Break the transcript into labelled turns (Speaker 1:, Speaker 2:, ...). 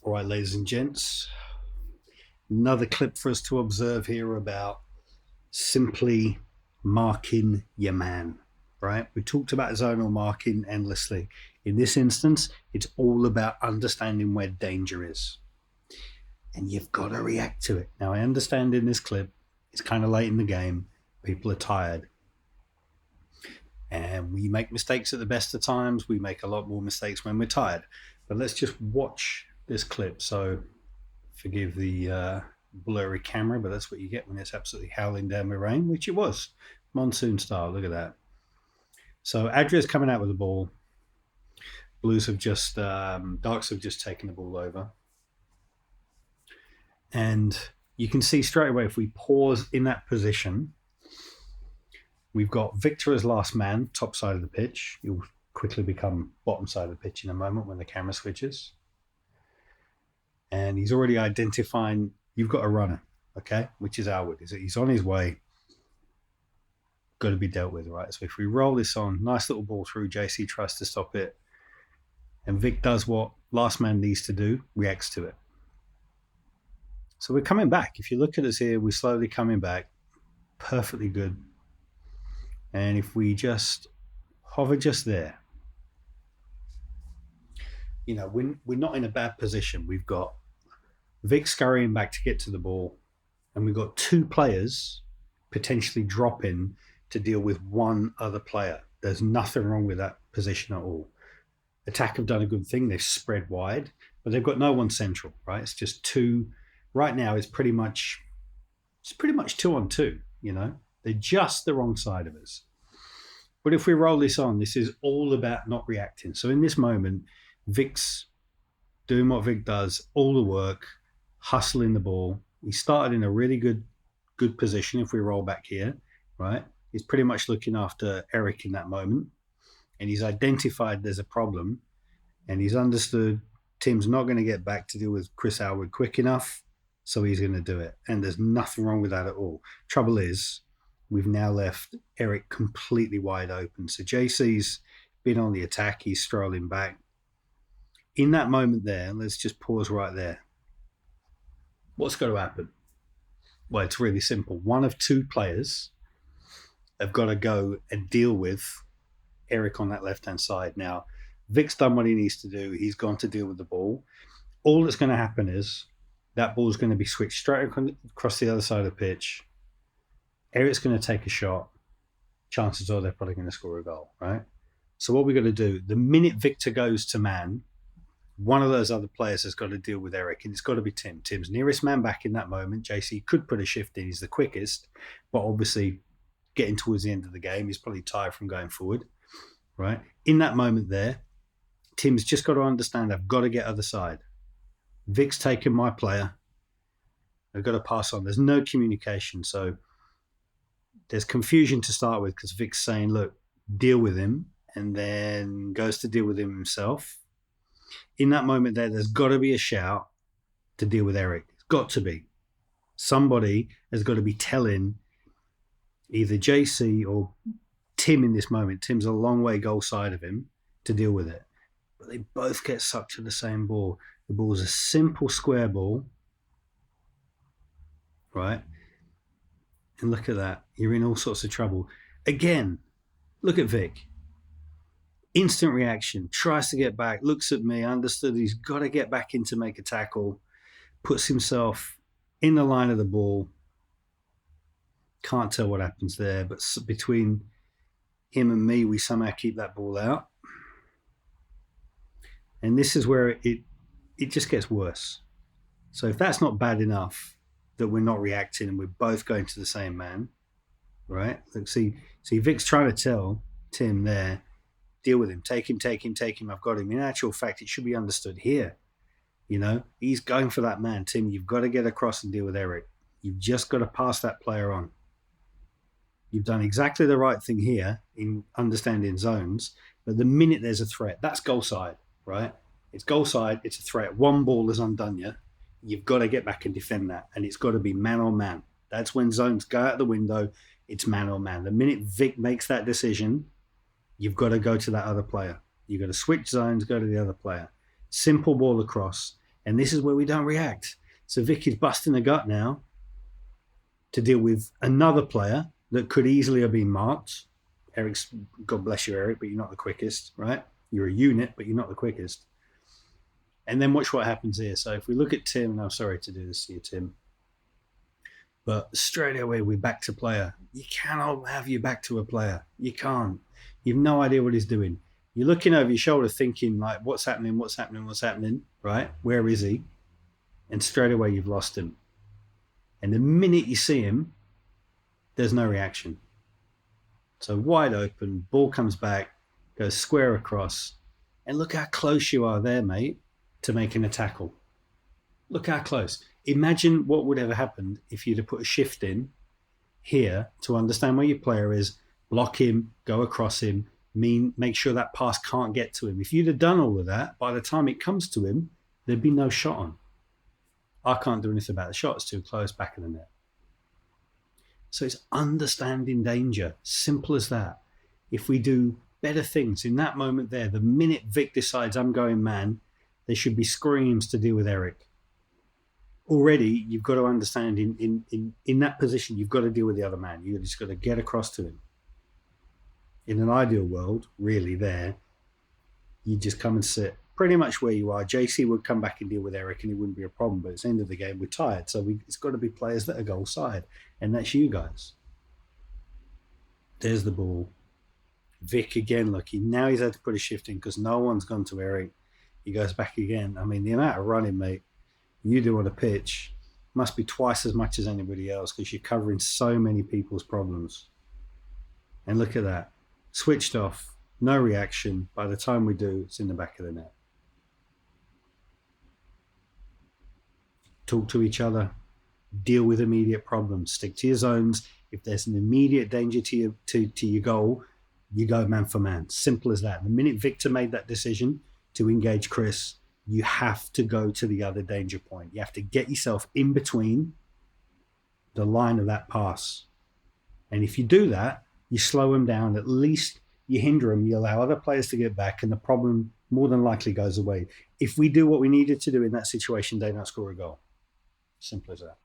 Speaker 1: All right, ladies and gents, another clip for us to observe here about simply marking your man, right? We talked about zonal marking endlessly. In this instance, it's all about understanding where danger is. And you've got to react to it. Now, I understand in this clip, it's kind of late in the game. People are tired. And we make mistakes at the best of times. We make a lot more mistakes when we're tired. But let's just watch this clip. So forgive the blurry camera, but that's what you get when it's absolutely howling down with rain, which it was. Monsoon style. Look at that. So Adria's coming out with the ball. Blues have just, Darks have just taken the ball over. And you can see straight away, if we pause in that position, we've got Victor as last man, top side of the pitch. He'll quickly become bottom side of the pitch in a moment when the camera switches. And he's already identifying you've got a runner, okay, which is Alwood. He's on his way, got to be dealt with, right? So if we roll this on, nice little ball through, JC tries to stop it, and Vic does what last man needs to do, reacts to it. So we're coming back. If you look at us here, we're slowly coming back, perfectly good. And if we just hover just there, you know, we're not in a bad position. We've got Vic scurrying back to get to the ball, and we've got two players potentially dropping to deal with one other player. There's nothing wrong with that position at all. Attack have done a good thing. They've spread wide, but they've got no one central, right? It's just two. Right now, it's pretty much 2-on-2, you know? They're just the wrong side of us. But if we roll this on, this is all about not reacting. So in this moment, Vic's doing what Vic does, all the work, hustling the ball. He started in a really good position if we roll back here, right? He's pretty much looking after Eric in that moment. And he's identified there's a problem. And he's understood Tim's not going to get back to deal with Chris Alwood quick enough. So he's going to do it. And there's nothing wrong with that at all. Trouble is, we've now left Eric completely wide open. So JC's been on the attack. He's strolling back. In that moment there, let's just pause right there. What's going to happen? Well, it's really simple. One of two players have got to go and deal with Eric on that left-hand side. Now, Vic's done what he needs to do. He's gone to deal with the ball. All that's going to happen is that ball's going to be switched straight across the other side of the pitch. Eric's going to take a shot. Chances are they're probably going to score a goal, right? So what we've got to do, the minute Victor goes to man, one of those other players has got to deal with Eric, and it's got to be Tim. Tim's nearest man back in that moment. JC could put a shift in. He's the quickest, but obviously getting towards the end of the game, he's probably tired from going forward, right? In that moment there, Tim's just got to understand I've got to get other side. Vic's taken my player. I've got to pass on. There's no communication. So there's confusion to start with because Vic's saying, look, deal with him, and then goes to deal with him himself. In that moment there's got to be a shout to deal with Eric. It's got to be. Somebody has got to be telling either JC or Tim in this moment. Tim's a long way goal side of him to deal with it. But they both get sucked to the same ball. The ball's a simple square ball, right? And look at that. You're in all sorts of trouble. Again, look at Vic. Instant reaction, tries to get back, looks at me, understood he's got to get back in to make a tackle, puts himself in the line of the ball. Can't tell what happens there, but between him and me, we somehow keep that ball out. And this is where it just gets worse. So if that's not bad enough that we're not reacting and we're both going to the same man, right? Look, see, Vic's trying to tell Tim there, deal with him, take him, I've got him. In actual fact, it should be understood here. You know, he's going for that man. Tim, you've got to get across and deal with Eric. You've just got to pass that player on. You've done exactly the right thing here in understanding zones, but the minute there's a threat, that's goal side, right? It's goal side, it's a threat. One ball has undone you. You've got to get back and defend that, and it's got to be man on man. That's when zones go out the window. It's man on man. The minute Vic makes that decision, you've got to go to that other player. You've got to switch zones, go to the other player. Simple ball across. And this is where we don't react. So Vic is busting the gut now to deal with another player that could easily have been marked. Eric's, God bless you, Eric, but you're not the quickest, right? You're a unit, but you're not the quickest. And then watch what happens here. So if we look at Tim, and I'm sorry to do this to you, Tim, but straight away we're back to player. You cannot have you back to a player. You can't. You've no idea what he's doing. You're looking over your shoulder thinking like, what's happening, right? Where is he? And straight away you've lost him. And the minute you see him, there's no reaction. So wide open, ball comes back, goes square across, and look how close you are there, mate, to making a tackle. Look how close. Imagine what would have happened if you'd have put a shift in here to understand where your player is, block him, go across him, make sure that pass can't get to him. If you'd have done all of that, by the time it comes to him, there'd be no shot on. I can't do anything about the shot. It's too close, back of the net. So it's understanding danger. Simple as that. If we do better things in that moment there, the minute Vic decides I'm going man, there should be screams to deal with Eric. Already, you've got to understand in that position, you've got to deal with the other man. You've just got to get across to him. In an ideal world, really there, you just come and sit pretty much where you are. JC would come back and deal with Eric and it wouldn't be a problem. But at the end of the game, we're tired. So it's got to be players that are goal side. And that's you guys. There's the ball. Vic again, look, now he's had to put a shift in because no one's gone to Eric. He goes back again. I mean, the amount of running, mate, you do on a pitch must be twice as much as anybody else because you're covering so many people's problems. And look at that. Switched off. No reaction. By the time we do, it's in the back of the net. Talk to each other. Deal with immediate problems. Stick to your zones. If there's an immediate danger to your goal, you go man for man. Simple as that. The minute Victor made that decision to engage Chris, you have to go to the other danger point. You have to get yourself in between the line of that pass. And if you do that, you slow them down. At least you hinder them. You allow other players to get back and the problem more than likely goes away. If we do what we needed to do in that situation, they don't score a goal. Simple as that.